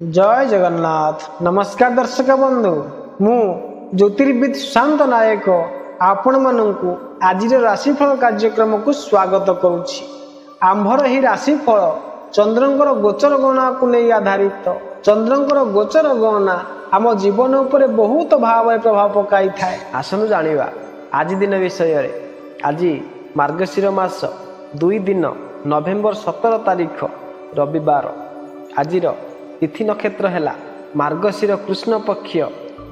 जय जगन्नाथ। नमस्कार दर्शक बंधु, मु ज्योतिर्विद सुशांत नायक आपण मानू आज राशिफल कार्यक्रम को स्वागत करुछि। आंभर ही राशिफल चंद्रंकर गोचर गणना को नहीं आधारित। चंद्रंकर गोचर गणना आम जीवन उपर बहुत भाव प्रभाव पकाई थाए। आसनु जानिबा आज दिन विषय रे। आज मार्गशीर मास 2 दिन नवेम्बर 17 तारीख रविवार। आज तिथि नक्षत्र है मार्गशीर कृष्ण पक्ष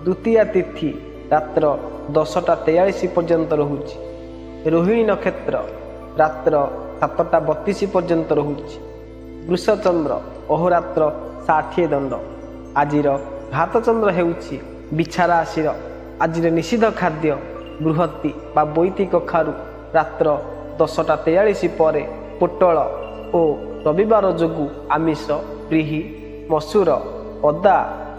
द्वितीय तिथि रात्र 10:43 पर्यंत रहुछि। रोहिणी नक्षत्र रात्र 7:32 पर्यंत रहुछि। वृषचंद्र अहोरात्र 60 दंड। आज घात चंद्र हेउछि बिछा राशि। आज निषिद्ध खाद्य बृहति बा बोईती कखारु रात्र 10:43 पर पोटल और रविवार जोगु आमिष व्रीहि मसूर अदा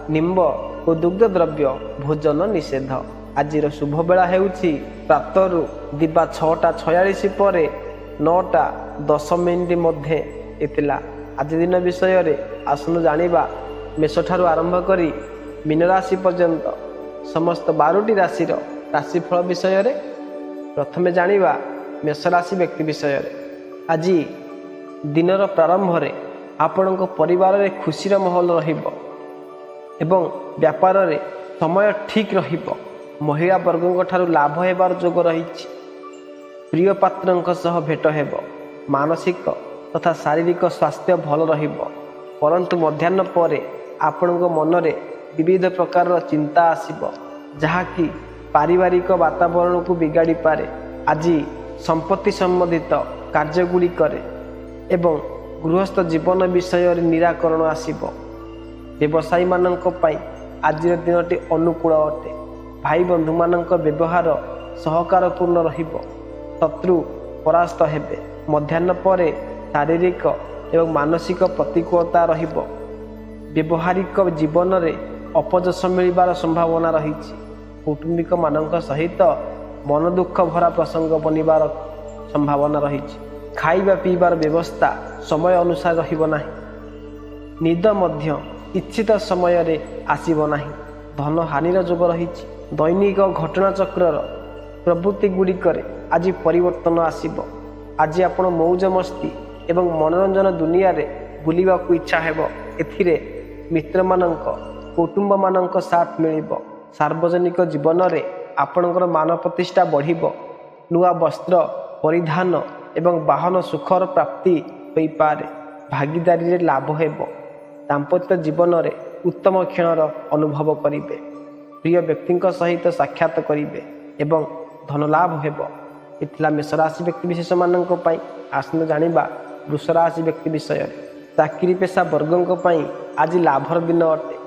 निम्ब और दुग्ध द्रव्य भोजन निषेध। आज शुभ बेला हेउछि प्रातरु दिबा 6:46 पर 9:10 मध्य एतिला। आज दिन विषय रे आसनु जानिबा मेष ठारू आरंभ करी मीन राशि पर्यंत समस्त 12टी राशि राशिफल विषय रे। प्रथमे जानिबा मेष राशि व्यक्ति विषय रे। आज दिनर प्रारंभ रे आपणको परिवार रे खुशीर माहौल रहिबो एवं व्यापार रे समय ठीक रहिबो। महिला वर्गों ठारू लाभ हेबार जोग रहिछि। प्रिय पात्रंक सह भेट हेबो। मानसिक तथा शारीरिक स्वास्थ्य भल रहिबो, परंतु मध्याह्न पर आपणको मन रे विविध प्रकार चिंता आसिबो जहाँकि पारिवारिक वातावरण को बिगाड़ी पारे। आज संपत्ति संबंधित कार्यगुड़िक एवं गृहस्थ जीवन विषय निराकरण आसिबो। व्यवसायी मानक पई आज दिनटी अनुकूल अटे। भाई बंधु मानक व्यवहार सहकारपूर्ण रहिबो। शत्रु परास्त हेबे। मध्याह्न पर शारीरिक एवं मानसिक प्रतिकूलता रहिबो। व्यवहारिक जीवन रे अपजस मिलिबार संभावना रहिछि। कुटुंबिक मानक सहित मन दुख भरा प्रसंग बनिबार संभावना रहिछि। खाइबा पीबार व्यवस्था समय अनुसार रहिबो नाही। निद मध्य इच्छित समय रे आसीबो नाही। धन हानिर जोग रहिछि। दैनिक घटना चक्रर प्रवृत्ति गुड़िकरे आज परिवर्तन आसीबो। आज आपण मौज मस्ती एवं मनोरंजन दुनिया रे बुलिबा को इच्छा हेबो। एथिरे मित्र मानक कुटुंब मानक साथ मिलिबो। सार्वजनिक जीवन रे आपणकर मान प्रतिष्ठा बढ़िबो। नुआ वस्त्र परिधान एवं वाहन सुखर प्राप्ति होई पारे। भागीदारी रे लाभ हेबो। दाम्पत्य जीवन रे उत्तम क्षणर अनुभव करिवे। प्रिय व्यक्ति सहित साक्षात करिवे एवं धन लाभ हेबो। इतला मेष राशि व्यक्ति विशेष मानक पई आसन जानिबा वृष राशि व्यक्ति विषय। चाकरी पेशा वर्गों पई आज लाभर दिन अटे।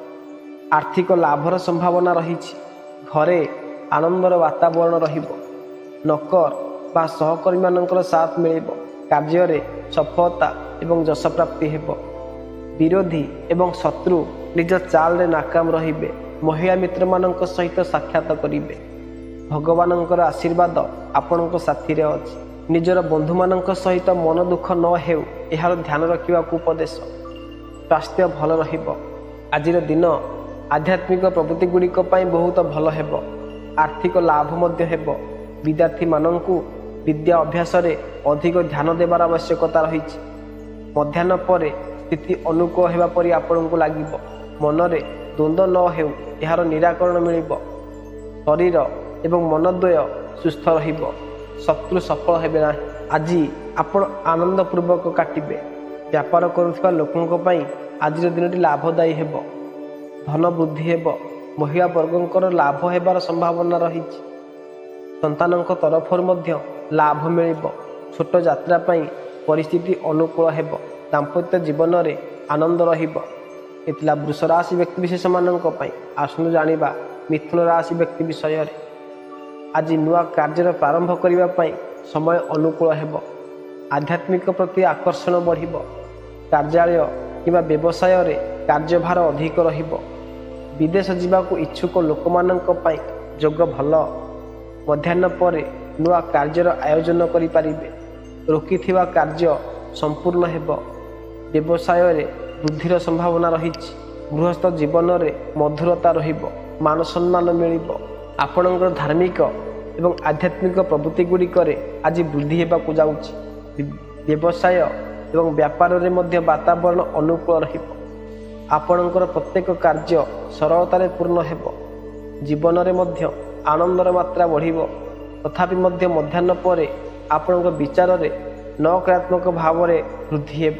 आर्थिक लाभर संभावना रहिछि। घरे आनंदर वातावरण रहिबो। नौकर बा सहकर्मी मानकर साथ मिलिबो। कार्य रे सफलता एवं यश प्राप्ति हेबो। विरोधी एवं शत्रु निज चाल रे नाकाम रहिबे। महिला मित्र मानक सहित साक्षात करिवे। भगवानंकर आशीर्वाद आपणको साथी रे अछि। निजर बंधु मानक सहित मन दुख न हेउ एहार ध्यान रखिबा को उपदेश। स्वास्थ्य भल रहिबो। आजिर दिन आध्यात्मिक प्रवृत्ति गुड़िक पई बहुत भल हेबो। आर्थिक लाभ मध्य हेबो। विद्यार्थी माननकु विद्या अभ्यास रे अधिक ध्यान देवार आवश्यकता रहिछि। मध्याह्न पर स्थिति अनुकूल हेबा परि आपणको लागिबो। मन रे द्वंद्व न हेउ एहार निराकरण मिलिबो। शरीर एवं मनद्वय सुस्थ रहिबो। शत्रु सफल हेबे नाही। आज आपण आनंद पूर्वक काटिबे। व्यापार करुथिबा लोकंक पई आजिर दिनटी लाभदायी हेबो। धन वृद्धि हेबो। महिला वर्गंकर लाभ हेबार संभावना रहिछि। संतानक तरफर मध्य लाभ मिलिबो। छोट यात्रा पई परिस्थिति अनुकूल हेबो। दाम्पत्य जीवन रे आनंद रहिबो। इतला वृष राशि व्यक्ति विशेष मानक पई आसनु जानिबा मिथुन राशि व्यक्ति विषय रे। आज नुआ कार्यर प्रारंभ करिबा पई समय अनुकूल हेबो। आध्यात्मिक प्रति आकर्षण बढ़िबो। कार्यालय किबा व्यवसाय रे कार्यभार अधिक रहिबो। विदेश जीवाकू इच्छुक लोक मानक पई जोग भल। मध्याह्न पर नुआ कार्यर आयोजन करि पारिबे। रोकिथिबा कार्य संपूर्ण हेबो। व्यवसाय रे वृद्धिर संभावना रही। ଗୃହସ୍ଥ ଜୀବନରେ ମଧୁରତା ରହିବ, ମାନ ସମ୍ମାନ ମିଳିବ। ଆପଣଙ୍କର ଧାର୍ମିକ ଏବଂ ଆଧ୍ୟାତ୍ମିକ ପ୍ରବୃତ୍ତି ଗୁଡ଼ିକରେ ଆଜି ବୃଦ୍ଧି ହେବାକୁ ଯାଉଛି। ବ୍ୟବସାୟ ଏବଂ ବ୍ୟାପାରରେ ମଧ୍ୟ ବାତାବରଣ ଅନୁକୂଳ ରହିବ। ଆପଣଙ୍କର ପ୍ରତ୍ୟେକ କାର୍ଯ୍ୟ ସରଳତାରେ ପୂର୍ଣ୍ଣ ହେବ। ଜୀବନରେ ମଧ୍ୟ ଆନନ୍ଦର ମାତ୍ରା ବଢ଼ିବ। ତଥାପି ମଧ୍ୟ ମଧ୍ୟାହ୍ନ ପରେ ଆପଣଙ୍କ ବିଚାରରେ ନକାରାତ୍ମକ ଭାବରେ ବୃଦ୍ଧି ହେବ।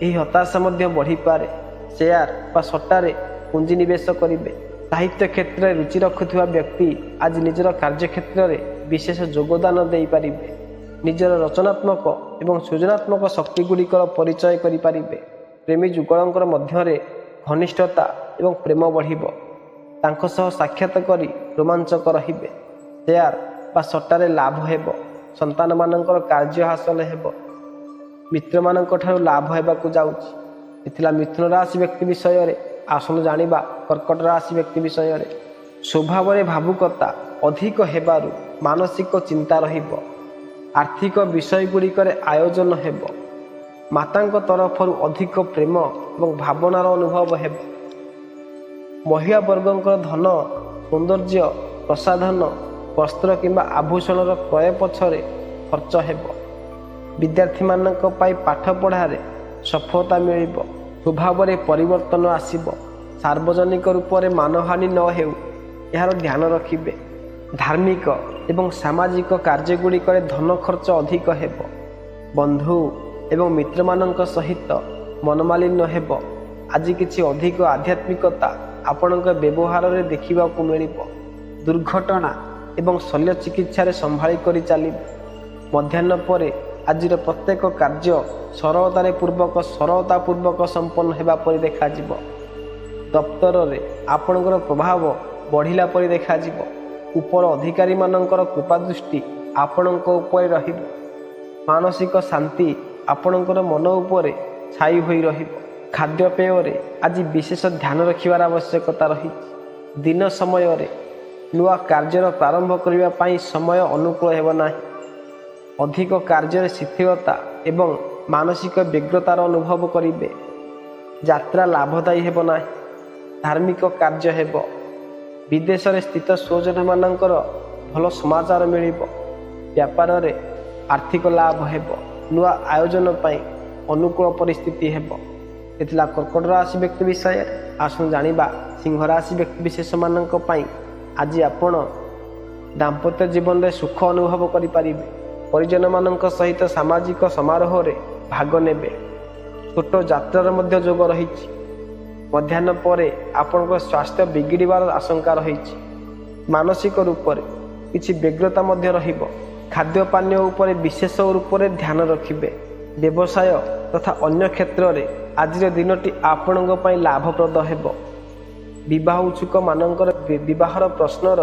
ଏହି ହତାଶା ମଧ୍ୟ ବଢ଼ିପାରେ। ସେୟାର ବା ସଟ୍ଟାରେ ପୁଞ୍ଜିନିବେଶ କରିବେ। ସାହିତ୍ୟ କ୍ଷେତ୍ରରେ ରୁଚି ରଖୁଥିବା ବ୍ୟକ୍ତି ଆଜି ନିଜର କାର୍ଯ୍ୟକ୍ଷେତ୍ରରେ ବିଶେଷ ଯୋଗଦାନ ଦେଇପାରିବେ। ନିଜର ରଚନାତ୍ମକ ଏବଂ ସୃଜନାତ୍ମକ ଶକ୍ତି ଗୁଡ଼ିକର ପରିଚୟ କରିପାରିବେ। ପ୍ରେମୀ ଯୁଗଳଙ୍କର ମଧ୍ୟରେ ଘନିଷ୍ଠତା ଏବଂ ପ୍ରେମ ବଢ଼ିବ। ତାଙ୍କ ସହ ସାକ୍ଷାତ କରି ରୋମାଞ୍ଚକ ରହିବେ। ସେୟାର ବା ସଟ୍ଟାରେ ଲାଭ ହେବ। ସନ୍ତାନମାନଙ୍କର କାର୍ଯ୍ୟ ହାସଲ ହେବ। ମିତ୍ରମାନଙ୍କ ଠାରୁ ଲାଭ ହେବାକୁ ଯାଉଛି। ଏ ଥିଲା ମିଥୁନ ରାଶି ବ୍ୟକ୍ତି ବିଷୟରେ। ଆସନ୍ତୁ ଜାଣିବା କର୍କଟ ରାଶି ବ୍ୟକ୍ତି ବିଷୟରେ। ସ୍ୱଭାବରେ ଭାବୁକତା ଅଧିକ ହେବାରୁ ମାନସିକ ଚିନ୍ତା ରହିବ। ଆର୍ଥିକ ବିଷୟଗୁଡ଼ିକରେ ଆୟୋଜନ ହେବ। ମାତାଙ୍କ ତରଫରୁ ଅଧିକ ପ୍ରେମ ଏବଂ ଭାବନାର ଅନୁଭବ ହେବ। ମହିଳା ବର୍ଗଙ୍କର ଧନ, ସୌନ୍ଦର୍ଯ୍ୟ, ପ୍ରସାଧନ, ବସ୍ତ୍ର କିମ୍ବା ଆଭୂଷଣର କ୍ରୟ ପଛରେ ଖର୍ଚ୍ଚ ହେବ। ବିଦ୍ୟାର୍ଥୀମାନଙ୍କ ପାଇଁ ପାଠପଢ଼ାରେ ସଫଳତା ମିଳିବ। ସ୍ୱଭାବରେ ପରିବର୍ତ୍ତନ ଆସିବ। ସାର୍ବଜନିକ ରୂପରେ ମାନହାନି ନ ହେଉ ଏହାର ଧ୍ୟାନ ରଖିବେ। ଧାର୍ମିକ ଏବଂ ସାମାଜିକ କାର୍ଯ୍ୟଗୁଡ଼ିକରେ ଧନ ଖର୍ଚ୍ଚ ଅଧିକ ହେବ। ବନ୍ଧୁ ଏବଂ ମିତ୍ରମାନଙ୍କ ସହିତ ମନମାଳିନ୍ୟ ହେବ। ଆଜି କିଛି ଅଧିକ ଆଧ୍ୟାତ୍ମିକତା ଆପଣଙ୍କ ବ୍ୟବହାରରେ ଦେଖିବାକୁ ମିଳିବ। ଦୁର୍ଘଟଣା ଏବଂ ଶଲ୍ୟ ଚିକିତ୍ସାରେ ସମ୍ଭାଳି କରି ଚାଲିବେ। ମଧ୍ୟାହ୍ନ ପରେ ଆଜିର ପ୍ରତ୍ୟେକ କାର୍ଯ୍ୟ ସରଳତାପୂର୍ବକ ସମ୍ପନ୍ନ ହେବା ପରି ଦେଖାଯିବ। ଦପ୍ତରରେ ଆପଣଙ୍କର ପ୍ରଭାବ ବଢ଼ିଲା ପରି ଦେଖାଯିବ। ଉପର ଅଧିକାରୀମାନଙ୍କର କୃପାଦୃଷ୍ଟି ଆପଣଙ୍କ ଉପରେ ରହିବ। ମାନସିକ ଶାନ୍ତି ଆପଣଙ୍କର ମନ ଉପରେ ଛାଇ ହୋଇ ରହିବ। ଖାଦ୍ୟପେୟରେ ଆଜି ବିଶେଷ ଧ୍ୟାନ ରଖିବାର ଆବଶ୍ୟକତା ରହିଛି। ଦିନ ସମୟରେ ନୂଆ କାର୍ଯ୍ୟର ପ୍ରାରମ୍ଭ କରିବା ପାଇଁ ସମୟ ଅନୁକୂଳ ହେବ ନାହିଁ। ଅଧିକ କାର୍ଯ୍ୟରେ ଶିଥିଳତା ଏବଂ ମାନସିକ ବ୍ୟଗ୍ରତାର ଅନୁଭବ କରିବେ। ଯାତ୍ରା ଲାଭଦାୟୀ ହେବ ନାହିଁ। ଧାର୍ମିକ କାର୍ଯ୍ୟ ହେବ। ବିଦେଶରେ ସ୍ଥିତ ସ୍ୱଜନମାନଙ୍କର ଭଲ ସମାଚାର ମିଳିବ। ବ୍ୟାପାରରେ ଆର୍ଥିକ ଲାଭ ହେବ। ନୂଆ ଆୟୋଜନ ପାଇଁ ଅନୁକୂଳ ପରିସ୍ଥିତି ହେବ। ଏ ଥିଲା କର୍କଟ ରାଶି ବ୍ୟକ୍ତି ବିଷୟରେ। ଆସନ୍ତୁ ଜାଣିବା ସିଂହ ରାଶି ବ୍ୟକ୍ତିବିଶେଷମାନଙ୍କ ପାଇଁ। ଆଜି ଆପଣ ଦାମ୍ପତ୍ୟ ଜୀବନରେ ସୁଖ ଅନୁଭବ କରିପାରିବେ। ପରିଜନମାନଙ୍କ ସହିତ ସାମାଜିକ ସମାରୋହରେ ଭାଗ ନେବେ। ଛୋଟ ଯାତ୍ରାର ମଧ୍ୟ ଯୋଗ ରହିଛି। ମଧ୍ୟାହ୍ନ ପରେ ଆପଣଙ୍କ ସ୍ୱାସ୍ଥ୍ୟ ବିଗିଡ଼ିବାର ଆଶଙ୍କା ରହିଛି। ମାନସିକ ରୂପରେ କିଛି ବ୍ୟଗ୍ରତା ମଧ୍ୟ ରହିବ। ଖାଦ୍ୟପାନୀୟ ଉପରେ ବିଶେଷ ରୂପରେ ଧ୍ୟାନ ରଖିବେ। ବ୍ୟବସାୟ ତଥା ଅନ୍ୟ କ୍ଷେତ୍ରରେ ଆଜିର ଦିନଟି ଆପଣଙ୍କ ପାଇଁ ଲାଭପ୍ରଦ ହେବ। ବିବାହ ଇଚ୍ଛୁକମାନଙ୍କର ବିବାହର ପ୍ରଶ୍ନର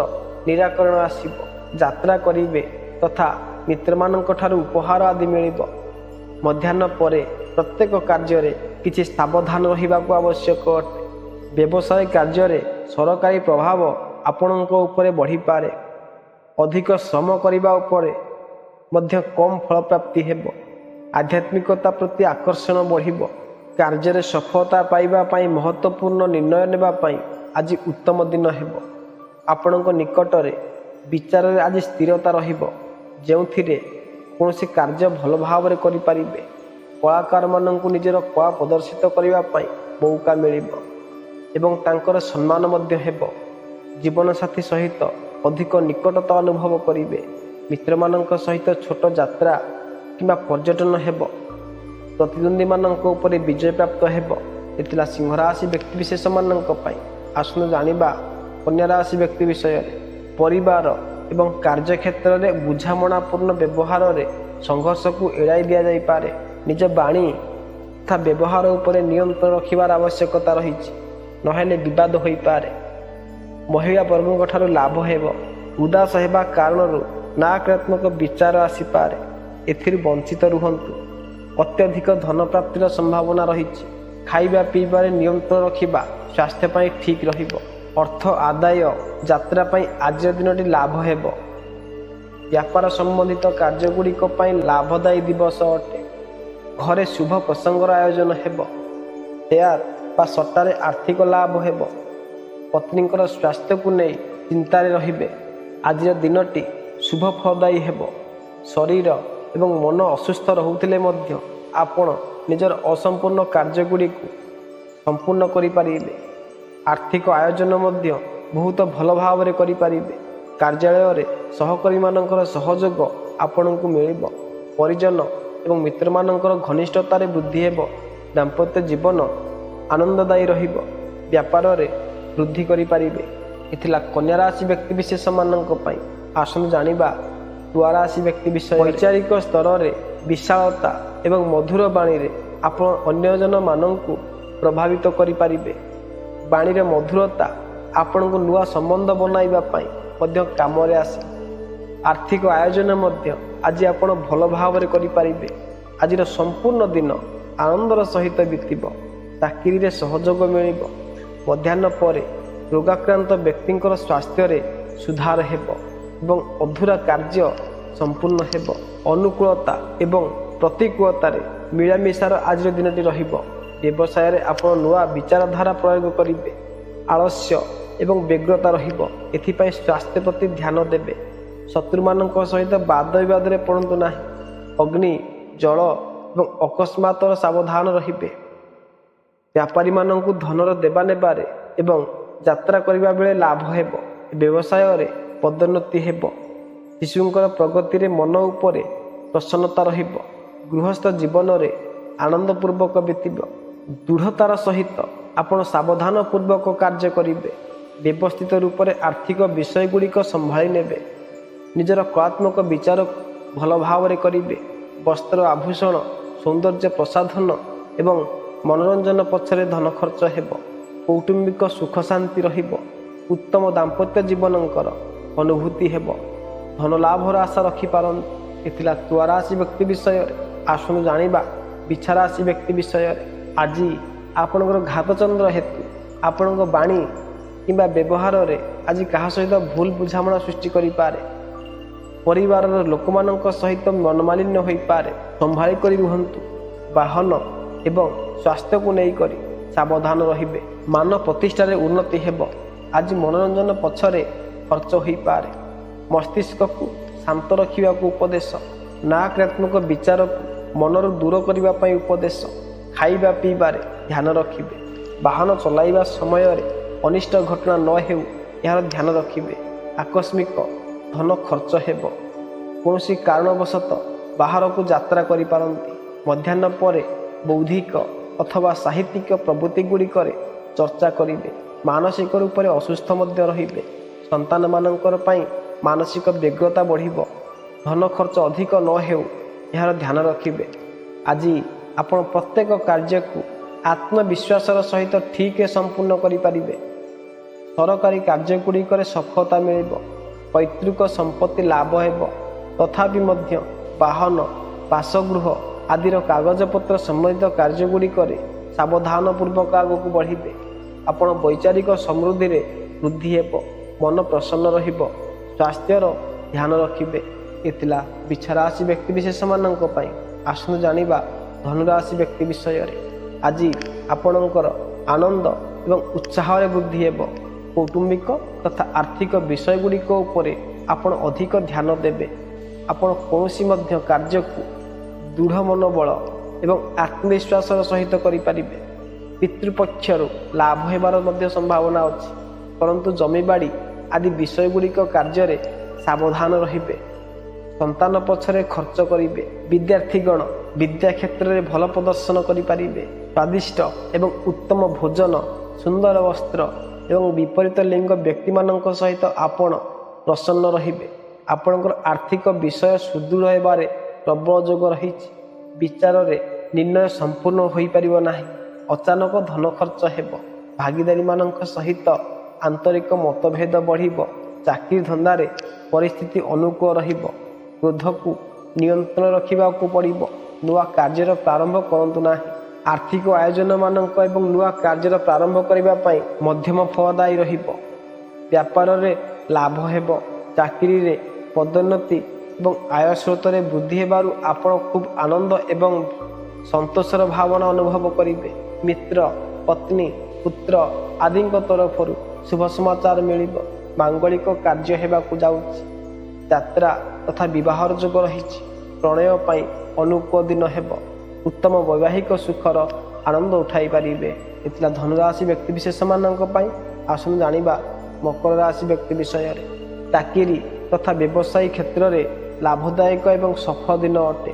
ନିରାକରଣ ଆସିବ। ଯାତ୍ରା କରିବେ ତଥା ମିତ୍ରମାନଙ୍କ ଠାରୁ ଉପହାର ଆଦି ମିଳିବ। ମଧ୍ୟାହ୍ନ ପରେ ପ୍ରତ୍ୟେକ କାର୍ଯ୍ୟରେ କିଛି ସାବଧାନ ରହିବାକୁ ଆବଶ୍ୟକ ଅଟେ। ବ୍ୟବସାୟ କାର୍ଯ୍ୟରେ ସରକାରୀ ପ୍ରଭାବ ଆପଣଙ୍କ ଉପରେ ବଢ଼ିପାରେ। ଅଧିକ ଶ୍ରମ କରିବା ଉପରେ ମଧ୍ୟ କମ୍ ଫଳପ୍ରାପ୍ତି ହେବ। ଆଧ୍ୟାତ୍ମିକତା ପ୍ରତି ଆକର୍ଷଣ ବଢ଼ିବ। କାର୍ଯ୍ୟରେ ସଫଳତା ପାଇବା ପାଇଁ ମହତ୍ତ୍ୱପୂର୍ଣ୍ଣ ନିର୍ଣ୍ଣୟ ନେବା ପାଇଁ ଆଜି ଉତ୍ତମ ଦିନ ହେବ। ଆପଣଙ୍କ ନିକଟରେ ବିଚାରରେ ଆଜି ସ୍ଥିରତା ରହିବ, ଯେଉଁଥିରେ କୌଣସି କାର୍ଯ୍ୟ ଭଲ ଭାବରେ କରିପାରିବେ। କଳାକାରମାନଙ୍କୁ ନିଜର କଳା ପ୍ରଦର୍ଶିତ କରିବା ପାଇଁ ମୌକା ମିଳିବ ଏବଂ ତାଙ୍କର ସମ୍ମାନ ମଧ୍ୟ ହେବ। ଜୀବନସାଥୀ ସହିତ ଅଧିକ ନିକଟତା ଅନୁଭବ କରିବେ। ମିତ୍ରମାନଙ୍କ ସହିତ ଛୋଟ ଯାତ୍ରା କିମ୍ବା ପର୍ଯ୍ୟଟନ ହେବ। ପ୍ରତିଦ୍ୱନ୍ଦ୍ୱୀମାନଙ୍କ ଉପରେ ବିଜୟ ପ୍ରାପ୍ତ ହେବ। ଏ ଥିଲା ସିଂହ ରାଶି ବ୍ୟକ୍ତିବିଶେଷମାନଙ୍କ ପାଇଁ। ଆସନ୍ତୁ ଜାଣିବା କନ୍ୟା ରାଶି ବ୍ୟକ୍ତି ବିଷୟରେ। ପରିବାର ଏବଂ କାର୍ଯ୍ୟକ୍ଷେତ୍ରରେ ବୁଝାମଣାପୂର୍ଣ୍ଣ ବ୍ୟବହାରରେ ସଂଘର୍ଷକୁ ଏଡ଼ାଇ ଦିଆଯାଇପାରେ। ନିଜ ବାଣୀ ତଥା ବ୍ୟବହାର ଉପରେ ନିୟନ୍ତ୍ରଣ ରଖିବାର ଆବଶ୍ୟକତା ରହିଛି, ନହେଲେ ବିବାଦ ହୋଇପାରେ। ମହିଳା ବର୍ଗଙ୍କ ଠାରୁ ଲାଭ ହେବ। ଉଦାସ ହେବା କାରଣରୁ ନକାରାତ୍ମକ ବିଚାର ଆସିପାରେ, ଏଥିରୁ ବଞ୍ଚିତ ରୁହନ୍ତୁ। ଅତ୍ୟଧିକ ଧନପ୍ରାପ୍ତିର ସମ୍ଭାବନା ରହିଛି। ଖାଇବା ପିଇବାରେ ନିୟନ୍ତ୍ରଣ ରଖିବା ସ୍ୱାସ୍ଥ୍ୟ ପାଇଁ ଠିକ୍ ରହିବ। ଅର୍ଥ ଆଦାୟ ଯାତ୍ରା ପାଇଁ ଆଜିର ଦିନଟି ଲାଭ ହେବ। ବ୍ୟାପାର ସମ୍ବନ୍ଧିତ କାର୍ଯ୍ୟଗୁଡ଼ିକ ପାଇଁ ଲାଭଦାୟୀ ଦିବସ ଅଟେ। ଘରେ ଶୁଭ ପ୍ରସଙ୍ଗର ଆୟୋଜନ ହେବ। ସେୟାର ବା ସଟ୍ଟାରେ ଆର୍ଥିକ ଲାଭ ହେବ। ପତ୍ନୀଙ୍କର ସ୍ୱାସ୍ଥ୍ୟକୁ ନେଇ ଚିନ୍ତାରେ ରହିବେ। ଆଜିର ଦିନଟି ଶୁଭ ଫଳଦାୟୀ ହେବ। ଶରୀର ଏବଂ ମନ ଅସୁସ୍ଥ ରହୁଥିଲେ ମଧ୍ୟ ଆପଣ ନିଜର ଅସମ୍ପୂର୍ଣ୍ଣ କାର୍ଯ୍ୟଗୁଡ଼ିକୁ ସମ୍ପୂର୍ଣ୍ଣ କରିପାରିବେ। ଆର୍ଥିକ ଆୟୋଜନ ମଧ୍ୟ ବହୁତ ଭଲ ଭାବରେ କରିପାରିବେ। କାର୍ଯ୍ୟାଳୟରେ ସହକର୍ମୀମାନଙ୍କର ସହଯୋଗ ଆପଣଙ୍କୁ ମିଳିବ। ପରିଜନ ଏବଂ ମିତ୍ରମାନଙ୍କର ଘନିଷ୍ଠତାରେ ବୃଦ୍ଧି ହେବ। ଦାମ୍ପତ୍ୟ ଜୀବନ ଆନନ୍ଦଦାୟୀ ରହିବ। ବ୍ୟାପାରରେ ବୃଦ୍ଧି କରିପାରିବେ। ଏ ଥିଲା କନ୍ୟା ରାଶି ବ୍ୟକ୍ତିବିଶେଷମାନଙ୍କ ପାଇଁ। ଆସନ୍ତୁ ଜାଣିବା ତୁଳା ରାଶି ବ୍ୟକ୍ତି ବିଷୟ। ବୈଚାରିକ ସ୍ତରରେ ବିଶାଳତା ଏବଂ ମଧୁର ବାଣୀରେ ଆପଣ ଅନ୍ୟଜନମାନଙ୍କୁ ପ୍ରଭାବିତ କରିପାରିବେ। ବାଣୀର ମଧୁରତା ଆପଣଙ୍କୁ ନୂଆ ସମ୍ବନ୍ଧ ବନାଇବା ପାଇଁ ମଧ୍ୟ କାମରେ ଆସେ। ଆର୍ଥିକ ଆୟୋଜନ ମଧ୍ୟ ଆଜି ଆପଣ ଭଲ ଭାବରେ କରିପାରିବେ। ଆଜିର ସମ୍ପୂର୍ଣ୍ଣ ଦିନ ଆନନ୍ଦର ସହିତ ବିତିବ। ଚାକିରିରେ ସହଯୋଗ ମିଳିବ। ମଧ୍ୟାହ୍ନ ପରେ ରୋଗାକ୍ରାନ୍ତ ବ୍ୟକ୍ତିଙ୍କର ସ୍ୱାସ୍ଥ୍ୟରେ ସୁଧାର ହେବ ଏବଂ ଅଧୁରା କାର୍ଯ୍ୟ ସମ୍ପୂର୍ଣ୍ଣ ହେବ। ଅନୁକୂଳତା ଏବଂ ପ୍ରତିକୂଳତାରେ ମିଳାମିଶାର ଆଜିର ଦିନଟି ରହିବ। ବ୍ୟବସାୟରେ ଆପଣ ନୂଆ ବିଚାରଧାରା ପ୍ରୟୋଗ କରିବେ। ଆଳସ୍ୟ ଏବଂ ବ୍ୟଗ୍ରତା ରହିବ। ଏଥିପାଇଁ ସ୍ୱାସ୍ଥ୍ୟ ପ୍ରତି ଧ୍ୟାନ ଦେବେ। ଶତ୍ରୁମାନଙ୍କ ସହିତ ବାଦ ବିବାଦରେ ପଡ଼ନ୍ତୁ ନାହିଁ। ଅଗ୍ନି, ଜଳ ଏବଂ ଅକସ୍ମାତର ସାବଧାନ ରହିବେ। ବ୍ୟାପାରୀମାନଙ୍କୁ ଧନର ଦେବା ନେବାରେ ଏବଂ ଯାତ୍ରା କରିବା ବେଳେ ଲାଭ ହେବ। ବ୍ୟବସାୟରେ ପଦୋନ୍ନତି ହେବ। ଶିଶୁଙ୍କର ପ୍ରଗତିରେ ମନ ଉପରେ ପ୍ରସନ୍ନତା ରହିବ। ଗୃହସ୍ଥ ଜୀବନରେ ଆନନ୍ଦପୂର୍ବକ ବିତିବ। ଦୃଢ଼ତାର ସହିତ ଆପଣ ସାବଧାନପୂର୍ବକ କାର୍ଯ୍ୟ କରିବେ। ବ୍ୟବସ୍ଥିତ ରୂପରେ ଆର୍ଥିକ ବିଷୟଗୁଡ଼ିକ ସମ୍ଭାଳି ନେବେ। ନିଜର କଳାତ୍ମକ ବିଚାରକୁ ଭଲ ଭାବରେ କରିବେ। ବସ୍ତ୍ର, ଆଭୂଷଣ, ସୌନ୍ଦର୍ଯ୍ୟ ପ୍ରସାଧନ ଏବଂ ମନୋରଞ୍ଜନ ପଛରେ ଧନ ଖର୍ଚ୍ଚ ହେବ। କୌଟୁମ୍ବିକ ସୁଖ ଶାନ୍ତି ରହିବ। ଉତ୍ତମ ଦାମ୍ପତ୍ୟ ଜୀବନଙ୍କର ଅନୁଭୂତି ହେବ। ଧନ ଲାଭର ଆଶା ରଖିପାରନ୍ତି। ଏ ଥିଲା ତୁଳା ରାଶି ବ୍ୟକ୍ତି ବିଷୟରେ। ଆସନ୍ତୁ ଜାଣିବା ବିଛା ରାଶି ବ୍ୟକ୍ତି ବିଷୟରେ। ଆଜି ଆପଣଙ୍କର ଘାତଚନ୍ଦ୍ର ହେତୁ ଆପଣଙ୍କ ବାଣୀ କିମ୍ବା ବ୍ୟବହାରରେ ଆଜି କାହା ସହିତ ଭୁଲ ବୁଝାମଣା ସୃଷ୍ଟି କରିପାରେ। ପରିବାରର ଲୋକମାନଙ୍କ ସହିତ ମନମାଳିନ୍ୟ ହୋଇପାରେ। ସମ୍ଭାଳି କରି ରୁହନ୍ତୁ। ବାହନ ଏବଂ ସ୍ୱାସ୍ଥ୍ୟକୁ ନେଇକରି ସାବଧାନ ରହିବେ। ମାନ ପ୍ରତିଷ୍ଠାରେ ଉନ୍ନତି ହେବ। ଆଜି ମନୋରଞ୍ଜନ ପଛରେ ଖର୍ଚ୍ଚ ହୋଇପାରେ। ମସ୍ତିଷ୍କକୁ ଶାନ୍ତ ରଖିବାକୁ ଉପଦେଶ। ନକାରାତ୍ମକ ବିଚାରକୁ ମନରୁ ଦୂର କରିବା ପାଇଁ ଉପଦେଶ। ଖାଇବା ପିଇବାରେ ଧ୍ୟାନ ରଖିବେ। ବାହନ ଚଲାଇବା ସମୟରେ ଅନିଷ୍ଟ ଘଟଣା ନ ହେଉ ଏହାର ଧ୍ୟାନ ରଖିବେ। ଆକସ୍ମିକ ଧନ ଖର୍ଚ୍ଚ ହେବ। କୌଣସି କାରଣବଶତଃ ବାହାରକୁ ଯାତ୍ରା କରିପାରନ୍ତି। ମଧ୍ୟାହ୍ନ ପରେ ବୌଦ୍ଧିକ ଅଥବା ସାହିତ୍ୟିକ ପ୍ରବୃତ୍ତିଗୁଡ଼ିକରେ ଚର୍ଚ୍ଚା କରିବେ। ମାନସିକ ରୂପରେ ଅସୁସ୍ଥ ମଧ୍ୟ ରହିବେ। ସନ୍ତାନମାନଙ୍କର ପାଇଁ ମାନସିକ ବ୍ୟଗ୍ରତା ବଢ଼ିବ। ଧନ ଖର୍ଚ୍ଚ ଅଧିକ ନ ହେଉ ଏହାର ଧ୍ୟାନ ରଖିବେ। ଆଜି ଆପଣ ପ୍ରତ୍ୟେକ କାର୍ଯ୍ୟକୁ ଆତ୍ମବିଶ୍ୱାସର ସହିତ ଠିକ୍ରେ ସମ୍ପୂର୍ଣ୍ଣ କରିପାରିବେ। ସରକାରୀ କାର୍ଯ୍ୟଗୁଡ଼ିକରେ ସଫଳତା ମିଳିବ। ପୈତୃକ ସମ୍ପତ୍ତି ଲାଭ ହେବ। ତଥାପି ମଧ୍ୟ ବାହନ, ବାସଗୃହ ଆଦିର କାଗଜପତ୍ର ସମ୍ବନ୍ଧିତ କାର୍ଯ୍ୟଗୁଡ଼ିକରେ ସାବଧାନପୂର୍ବକ ଆଗକୁ ବଢ଼ିବେ। ଆପଣ ବୈଚାରିକ ସମୃଦ୍ଧିରେ ବୃଦ୍ଧି ହେବ। ମନ ପ୍ରସନ୍ନ ରହିବ। ସ୍ୱାସ୍ଥ୍ୟର ଧ୍ୟାନ ରଖିବେ। ଏ ଥିଲା ବିଛା ରାଶି ବ୍ୟକ୍ତିବିଶେଷମାନଙ୍କ ପାଇଁ। ଆସନ୍ତୁ ଜାଣିବା ଧନୁରାଶି ବ୍ୟକ୍ତି ବିଷୟରେ। ଆଜି ଆପଣଙ୍କର ଆନନ୍ଦ ଏବଂ ଉତ୍ସାହରେ ବୃଦ୍ଧି ହେବ। କୌଟୁମ୍ବିକ ତଥା ଆର୍ଥିକ ବିଷୟଗୁଡ଼ିକ ଉପରେ ଆପଣ ଅଧିକ ଧ୍ୟାନ ଦେବେ। ଆପଣ କୌଣସି ମଧ୍ୟ କାର୍ଯ୍ୟକୁ ଦୃଢ଼ ମନୋବଳ ଏବଂ ଆତ୍ମବିଶ୍ୱାସର ସହିତ କରିପାରିବେ। ପିତୃପକ୍ଷରୁ ଲାଭ ହେବାର ମଧ୍ୟ ସମ୍ଭାବନା ଅଛି। ପରନ୍ତୁ ଜମିବାଡ଼ି ଆଦି ବିଷୟଗୁଡ଼ିକ କାର୍ଯ୍ୟରେ ସାବଧାନ ରହିବେ। ସନ୍ତାନ ପଛରେ ଖର୍ଚ୍ଚ କରିବେ। ବିଦ୍ୟାର୍ଥୀଗଣ ବିଦ୍ୟା କ୍ଷେତ୍ରରେ ଭଲ ପ୍ରଦର୍ଶନ କରିପାରିବେ। ସ୍ୱାଦିଷ୍ଟ ଏବଂ ଉତ୍ତମ ଭୋଜନ, ସୁନ୍ଦର ବସ୍ତ୍ର ଏବଂ ବିପରୀତ ଲିଙ୍ଗ ବ୍ୟକ୍ତିମାନଙ୍କ ସହିତ ଆପଣ ପ୍ରସନ୍ନ ରହିବେ। ଆପଣଙ୍କର ଆର୍ଥିକ ବିଷୟ ସୁଦୃଢ଼ ହେବାରେ ପ୍ରବଳ ଯୋଗ ରହିଛି। ବିଚାରରେ ନିର୍ଣ୍ଣୟ ସମ୍ପୂର୍ଣ୍ଣ ହୋଇପାରିବ ନାହିଁ। ଅଚାନକ ଧନ ଖର୍ଚ୍ଚ ହେବ। ଭାଗୀଦାରୀମାନଙ୍କ ସହିତ ଆନ୍ତରିକ ମତଭେଦ ବଢ଼ିବ। ଚାକିରି ଧନ୍ଦାରେ ପରିସ୍ଥିତି ଅନୁକୂଳ ରହିବ। କ୍ରୋଧକୁ ନିୟନ୍ତ୍ରଣ ରଖିବାକୁ ପଡ଼ିବ। ନୂଆ କାର୍ଯ୍ୟର ପ୍ରାରମ୍ଭ କରନ୍ତୁ ନାହିଁ। ଆର୍ଥିକ ଆୟୋଜନମାନଙ୍କ ଏବଂ ନୂଆ କାର୍ଯ୍ୟର ପ୍ରାରମ୍ଭ କରିବା ପାଇଁ ମଧ୍ୟମ ଫଳଦାୟୀ ରହିବ। ବ୍ୟାପାରରେ ଲାଭ ହେବ। ଚାକିରିରେ ପଦୋନ୍ନତି ଏବଂ ଆୟ ସ୍ରୋତରେ ବୃଦ୍ଧି ହେବାରୁ ଆପଣ ଖୁବ୍ ଆନନ୍ଦ ଏବଂ ସନ୍ତୋଷର ଭାବନା ଅନୁଭବ କରିବେ। ମିତ୍ର ପତ୍ନୀ, ପୁତ୍ର ଆଦିଙ୍କ ତରଫରୁ ଶୁଭ ସମାଚାର ମିଳିବ। ମାଙ୍ଗଳିକ କାର୍ଯ୍ୟ ହେବାକୁ ଯାଉଛି। ଯାତ୍ରା ତଥା ବିବାହର ଯୋଗ ରହିଛି। ପ୍ରଣୟ ପାଇଁ ଅନୁକୂଳ ଦିନ ହେବ। ଉତ୍ତମ ବୈବାହିକ ସୁଖର ଆନନ୍ଦ ଉଠାଇ ପାରିବେ। ଏଥିଲା ଧନୁରାଶି ବ୍ୟକ୍ତିବିଶେଷମାନଙ୍କ ପାଇଁ। ଆସନ୍ତୁ ଜାଣିବା ମକର ରାଶି ବ୍ୟକ୍ତି ବିଷୟରେ। ଚାକିରି ତଥା ବ୍ୟବସାୟୀ କ୍ଷେତ୍ରରେ ଲାଭଦାୟକ ଏବଂ ସଫଳ ଦିନ ଅଟେ।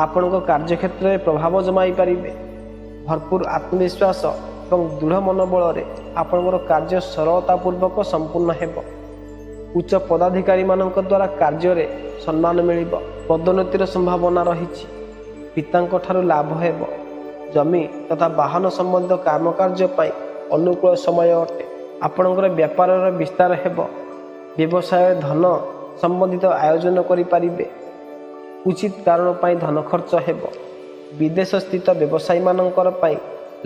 ଆପଣଙ୍କ କାର୍ଯ୍ୟକ୍ଷେତ୍ରରେ ପ୍ରଭାବ ଜମାଇ ପାରିବେ। ଭରପୁର ଆତ୍ମବିଶ୍ୱାସ ଏବଂ ଦୃଢ଼ ମନୋବଳରେ ଆପଣଙ୍କର କାର୍ଯ୍ୟ ସରଳତାପୂର୍ବକ ସମ୍ପୂର୍ଣ୍ଣ ହେବ। ଉଚ୍ଚ ପଦାଧିକାରୀମାନଙ୍କ ଦ୍ୱାରା କାର୍ଯ୍ୟରେ ସମ୍ମାନ ମିଳିବ। ପଦୋନ୍ନତିର ସମ୍ଭାବନା ରହିଛି। ପିତାଙ୍କ ଠାରୁ ଲାଭ ହେବ। ଜମି ତଥା ବାହନ ସମ୍ବନ୍ଧୀୟ କାମକାର୍ଯ୍ୟ ପାଇଁ ଅନୁକୂଳ ସମୟ ଅଟେ। ଆପଣଙ୍କର ବ୍ୟାପାରର ବିସ୍ତାର ହେବ। ବ୍ୟବସାୟରେ ଧନ ସମ୍ବନ୍ଧିତ ଆୟୋଜନ କରିପାରିବେ। ଉଚିତ କାରଣ ପାଇଁ ଧନ ଖର୍ଚ୍ଚ ହେବ। ବିଦେଶ ସ୍ଥିତ ବ୍ୟବସାୟୀମାନଙ୍କର ପାଇଁ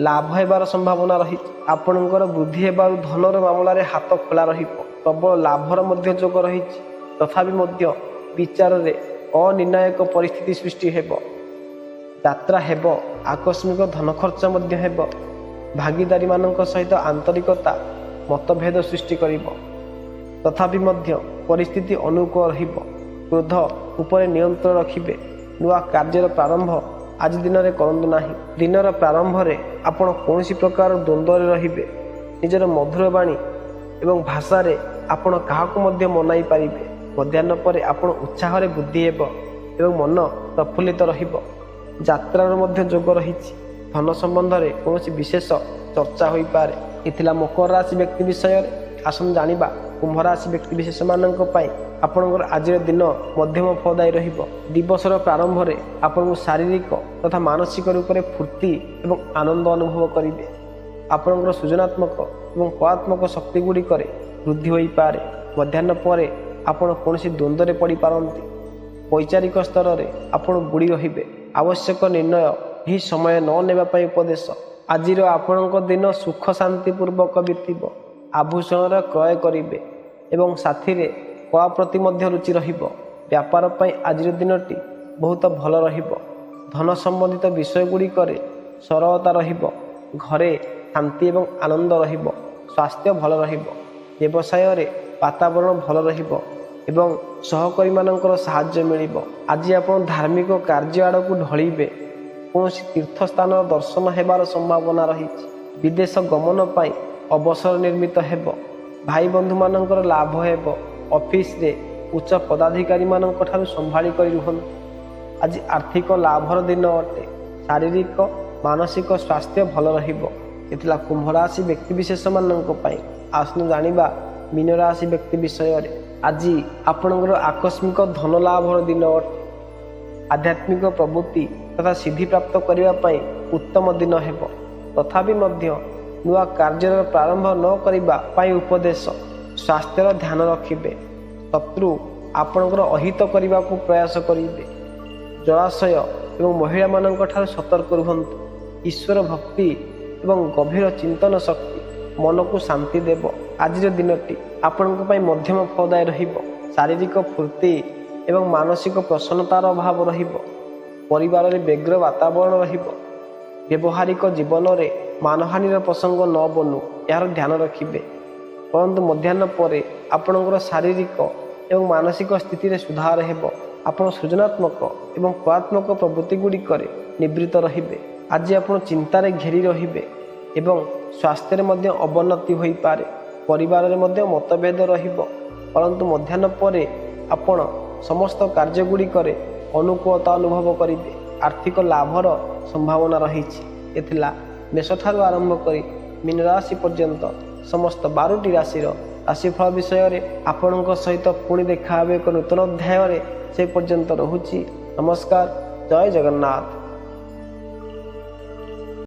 ଲାଭ ହେବାର ସମ୍ଭାବନା ରହିଛି। ଆପଣଙ୍କର ବୃଦ୍ଧି ହେବାରୁ ଧନର ମାମଲାରେ ହାତ ଖୋଲା ରହିବ। ପ୍ରବଳ ଲାଭର ମଧ୍ୟ ଯୋଗ ରହିଛି। ତଥାପି ମଧ୍ୟ ବିଚାରରେ ଅନିର୍ଣ୍ଣାୟକ ପରିସ୍ଥିତି ସୃଷ୍ଟି ହେବ। ଯାତ୍ରା ହେବ। ଆକସ୍ମିକ ଧନ ଖର୍ଚ୍ଚ ମଧ୍ୟ ହେବ। ଭାଗିଦାରୀମାନଙ୍କ ସହିତ ଆନ୍ତରିକତା ମତଭେଦ ସୃଷ୍ଟି କରିବ। ତଥାପି ମଧ୍ୟ ପରିସ୍ଥିତି ଅନୁକୂଳ ରହିବ। କ୍ରୋଧ ଉପରେ ନିୟନ୍ତ୍ରଣ ରଖିବେ। ନୂଆ କାର୍ଯ୍ୟର ପ୍ରାରମ୍ଭ ଆଜି ଦିନରେ କରନ୍ତୁ ନାହିଁ। ଦିନର ପ୍ରାରମ୍ଭରେ ଆପଣ କୌଣସି ପ୍ରକାର ଦ୍ୱନ୍ଦ୍ୱରେ ରହିବେ। ନିଜର ମଧୁର ବାଣୀ ଏବଂ ଭାଷାରେ ଆପଣ କାହାକୁ ମଧ୍ୟ ମନାଇ ପାରିବେ। ମଧ୍ୟାହ୍ନ ପରେ ଆପଣ ଉତ୍ସାହରେ ବୃଦ୍ଧି ହେବ ଏବଂ ମନ ପ୍ରଫୁଲ୍ଲିତ ରହିବ। ଯାତ୍ରାର ମଧ୍ୟ ଯୋଗ ରହିଛି। ଧନ ସମ୍ବନ୍ଧରେ କୌଣସି ବିଶେଷ ଚର୍ଚ୍ଚା ହୋଇପାରେ। ଏଥିଲା ମକର ରାଶି ବ୍ୟକ୍ତି ବିଷୟରେ। ଆସନ୍ତୁ ଜାଣିବା କୁମ୍ଭ ରାଶି ବ୍ୟକ୍ତିବିଶେଷମାନଙ୍କ ପାଇଁ ଆପଣଙ୍କର ଆଜିର ଦିନ ମଧ୍ୟମ ଫଳଦାୟୀ ରହିବ। ଦିବସର ପ୍ରାରମ୍ଭରେ ଆପଣଙ୍କୁ ଶାରୀରିକ ତଥା ମାନସିକ ରୂପରେ ଫୁର୍ତ୍ତି ଏବଂ ଆନନ୍ଦ ଅନୁଭବ କରିବେ। ଆପଣଙ୍କର ସୃଜନାତ୍ମକ ଏବଂ କଳାତ୍ମକ ଶକ୍ତି ଗୁଡ଼ିକରେ ବୃଦ୍ଧି ହୋଇପାରେ। ମଧ୍ୟାହ୍ନ ପରେ ଆପଣ କୌଣସି ଦ୍ୱନ୍ଦ୍ୱରେ ପଡ଼ିପାରନ୍ତି। ବୈଚାରିକ ସ୍ତରରେ ଆପଣ ବୁଡ଼ି ରହିବେ। ଆବଶ୍ୟକ ନିର୍ଣ୍ଣୟ ଏହି ସମୟ ନ ନେବା ପାଇଁ ଉପଦେଶ। ଆଜିର ଆପଣଙ୍କ ଦିନ ସୁଖ ଶାନ୍ତିପୂର୍ବକ ବିତିବ। ଆଭୂଷଣର କ୍ରୟ କରିବେ ଏବଂ ସାଥିରେ କଳା ପ୍ରତି ମଧ୍ୟ ରୁଚି ରହିବ। ବ୍ୟାପାର ପାଇଁ ଆଜିର ଦିନଟି ବହୁତ ଭଲ ରହିବ। ଧନ ସମ୍ବନ୍ଧିତ ବିଷୟ ଗୁଡ଼ିକରେ ସରଳତା ରହିବ। ଘରେ ଶାନ୍ତି ଏବଂ ଆନନ୍ଦ ରହିବ। ସ୍ୱାସ୍ଥ୍ୟ ଭଲ ରହିବ। ବ୍ୟବସାୟରେ ବାତାବରଣ ଭଲ ରହିବ ଏବଂ ସହକର୍ମୀମାନଙ୍କର ସାହାଯ୍ୟ ମିଳିବ। ଆଜି ଆପଣ ଧାର୍ମିକ କାର୍ଯ୍ୟ ଆଡ଼କୁ ଢଳିବେ। କୌଣସି ତୀର୍ଥସ୍ଥାନର ଦର୍ଶନ ହେବାର ସମ୍ଭାବନା ରହିଛି। ବିଦେଶ ଗମନ ପାଇଁ ଅବସର ନିର୍ମିତ ହେବ। ଭାଇ ବନ୍ଧୁମାନଙ୍କର ଲାଭ ହେବ। ଅଫିସରେ ଉଚ୍ଚ ପଦାଧିକାରୀମାନଙ୍କ ଠାରୁ ସମ୍ଭାଳି କରି ରୁହନ୍ତୁ। ଆଜି ଆର୍ଥିକ ଲାଭର ଦିନ ଅଟେ। ଶାରୀରିକ ମାନସିକ ସ୍ୱାସ୍ଥ୍ୟ ଭଲ ରହିବ। ଏଥିଲା କୁମ୍ଭ ରାଶି ବ୍ୟକ୍ତିବିଶେଷମାନଙ୍କ ପାଇଁ। ଆସନ୍ତୁ ଜାଣିବା ମୀନ ରାଶି ବ୍ୟକ୍ତି ବିଷୟରେ। ଆଜି ଆପଣଙ୍କର ଆକସ୍ମିକ ଧନ ଲାଭର ଦିନ ଅଟେ। ଆଧ୍ୟାତ୍ମିକ ପ୍ରବୃତ୍ତି ତଥା ସିଦ୍ଧିପ୍ରାପ୍ତ କରିବା ପାଇଁ ଉତ୍ତମ ଦିନ ହେବ। ତଥାପି ମଧ୍ୟ ନୂଆ କାର୍ଯ୍ୟର ପ୍ରାରମ୍ଭ ନ କରିବା ପାଇଁ ଉପଦେଶ। ସ୍ୱାସ୍ଥ୍ୟର ଧ୍ୟାନ ରଖିବେ। ଶତ୍ରୁ ଆପଣଙ୍କର ଅହିତ କରିବାକୁ ପ୍ରୟାସ କରିବେ। ଜଳାଶୟ ଏବଂ ମହିଳାମାନଙ୍କ ଠାରୁ ସତର୍କ ରୁହନ୍ତୁ। ଈଶ୍ୱର ଭକ୍ତି ଏବଂ ଗଭୀର ଚିନ୍ତନ ଶକ୍ତି ମନକୁ ଶାନ୍ତି ଦେବ। ଆଜିର ଦିନଟି ଆପଣଙ୍କ ପାଇଁ ମଧ୍ୟମ ଫଳଦାୟୀ ରହିବ। ଶାରୀରିକ ଫୁର୍ତ୍ତି ଏବଂ ମାନସିକ ପ୍ରସନ୍ନତାର ଅଭାବ ରହିବ। ପରିବାରରେ ବ୍ୟଗ୍ର ବାତାବରଣ ରହିବ। ବ୍ୟବହାରିକ ଜୀବନରେ ମାନହାନିର ପ୍ରସଙ୍ଗ ନ ବନୁ ଏହାର ଧ୍ୟାନ ରଖିବେ। ପରନ୍ତୁ ମଧ୍ୟାହ୍ନ ପରେ ଆପଣଙ୍କର ଶାରୀରିକ ଏବଂ ମାନସିକ ସ୍ଥିତିରେ ସୁଧାର ହେବ। ଆପଣ ସୃଜନାତ୍ମକ ଏବଂ କଳାତ୍ମକ ପ୍ରବୃତ୍ତି ଗୁଡ଼ିକରେ ନିବୃତ୍ତ ରହିବେ। ଆଜି ଆପଣ ଚିନ୍ତାରେ ଘେରି ରହିବେ ଏବଂ ସ୍ୱାସ୍ଥ୍ୟରେ ମଧ୍ୟ ଅବନତି ହୋଇପାରେ। ପରିବାରରେ ମଧ୍ୟ ମତଭେଦ ରହିବ। ପରନ୍ତୁ ମଧ୍ୟାହ୍ନ ପରେ ଆପଣ ସମସ୍ତ କାର୍ଯ୍ୟଗୁଡ଼ିକରେ ଅନୁକୂଳତା ଅନୁଭବ କରିବେ। ଆର୍ଥିକ ଲାଭର ସମ୍ଭାବନା ରହିଛି। ଏଥିଲା ମେଷଠାରୁ ଆରମ୍ଭ କରି ମୀନ ରାଶି ପର୍ଯ୍ୟନ୍ତ ସମସ୍ତ 12ଟି ରାଶିର ରାଶିଫଳ ବିଷୟରେ ଆପଣଙ୍କ ସହିତ ପୁଣି ଦେଖା ହେବେ ଏକ ନୂତନ ଅଧ୍ୟାୟରେ। ସେ ପର୍ଯ୍ୟନ୍ତ ରହୁଛି। ନମସ୍କାର। ଜୟ ଜଗନ୍ନାଥ।